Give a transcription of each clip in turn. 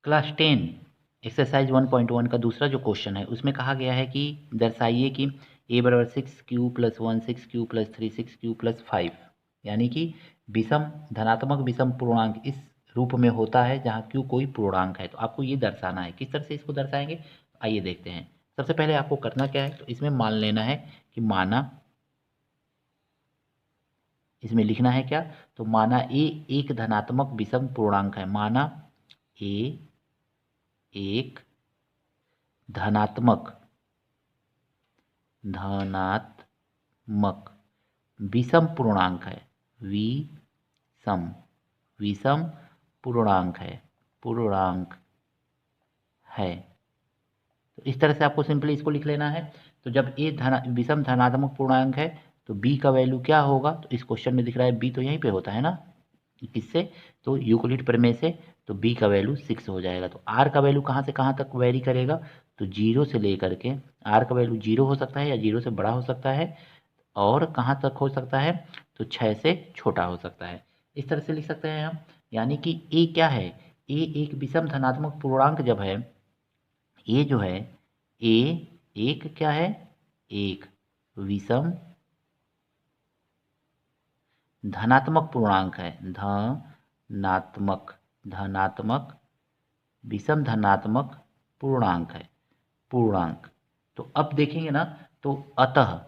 Class 10 exercise 1.1 का दूसरा जो क्वेश्चन है उसमें कहा गया है कि दर्शाइए कि a बराबर 6q plus 1 6q plus 3 6q plus 5 यानी कि विषम धनात्मक विषम पूर्णांक इस रूप में होता है जहाँ q कोई पूर्णांक है। तो आपको ये दर्शाना है। किस तरह से इसको दर्शाएंगे आइए देखते हैं। सबसे पहले आपको करना क्या है, तो इसमें मान लेना है कि माना, इसमें लिखना है क्या, तो माना a एक धनात्मक विषम पूर्णांक है। माना a एक धनात्मक विषम पूर्णांक है। विषम पूर्णांक है। तो इस तरह से आपको सिंपली इसको लिख लेना है। तो जब ए विषम धनात्मक पूर्णांक है तो बी का वैल्यू क्या होगा, तो इस क्वेश्चन में दिख रहा है बी तो यहीं पे होता है ना, किससे, तो यूक्लिड प्रमेय से। तो बी का वैल्यू 6 हो जाएगा। तो आर का वैल्यू कहाँ से कहाँ तक वेरी करेगा, तो 0 से लेकर के आर का वैल्यू 0 हो सकता है या 0 से बड़ा हो सकता है, और कहाँ तक हो सकता है, तो 6 से छोटा हो सकता है। इस तरह से लिख सकते हैं हम। यानी कि ए क्या है, ए एक विषम धनात्मक पूर्णांक जब है, ए जो है, ए एक क्या है, एक विषम धनात्मक पूर्णांक है। धनात्मक विषम धनात्मक पूर्णांक। तो अब देखेंगे ना, तो अतः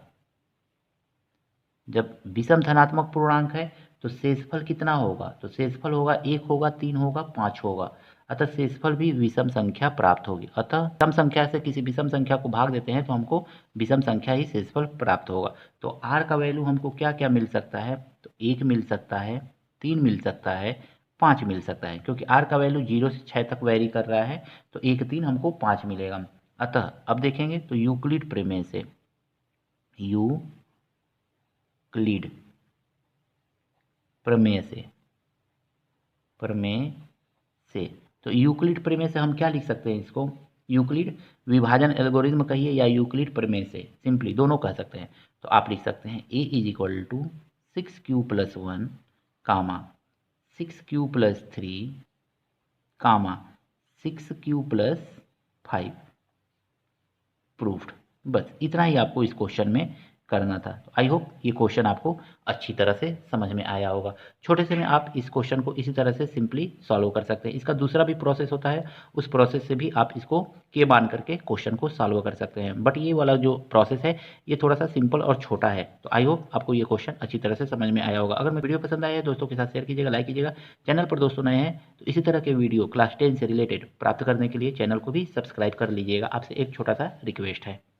जब विषम धनात्मक पूर्णांक है तो शेषफल कितना होगा, तो शेषफल होगा 1 होगा, 3 होगा, 5 होगा। अतः शेषफल भी विषम संख्या प्राप्त होगी। अतः सम संख्या से किसी विषम संख्या को भाग देते हैं तो हमको विषम संख्या ही शेषफल प्राप्त होगा। तो आर का वैल्यू हमको क्या क्या मिल सकता है, तो 1 मिल सकता है, 3 मिल सकता है, 5 मिल सकता है, क्योंकि आर का वैल्यू 0 से 6 तक वेरी कर रहा है। तो 1 3 हमको 5 मिलेगा। अतः अब देखेंगे तो यूक्लिड प्रमेय से, यूक्लिड प्रमेय से तो यूक्लिड प्रमेय से हम क्या लिख सकते हैं इसको, यूक्लिड विभाजन एल्गोरिज्म कहिए या यूक्लिड प्रमेय से, सिंपली दोनों कह सकते हैं। तो आप लिख सकते हैं a is equal to 6q plus 1 comma 6q plus 3 comma 6q plus 5 proofed. बस इतना ही आपको इस क्वेश्चन में करना था। तो आई होप ये क्वेश्चन आपको अच्छी तरह से समझ में आया होगा। छोटे से में आप इस क्वेश्चन को इसी तरह से सिंपली सॉल्व कर सकते हैं। इसका दूसरा भी प्रोसेस होता है, उस प्रोसेस से भी आप इसको के मान करके क्वेश्चन को सॉल्व कर सकते हैं। बट ये वाला जो प्रोसेस है ये थोड़ा सा सिंपल और छोटा है। तो आई होप आपको ये क्वेश्चन अच्छी तरह से समझ में आया होगा। अगर मैं वीडियो पसंद आया है दोस्तों के साथ शेयर कीजिएगा, लाइक कीजिएगा। चैनल पर दोस्तों नए हैं तो इसी तरह के वीडियो क्लास 10 से रिलेटेड प्राप्त करने के लिए चैनल को भी सब्सक्राइब कर लीजिएगा। आपसे एक छोटा सा रिक्वेस्ट है।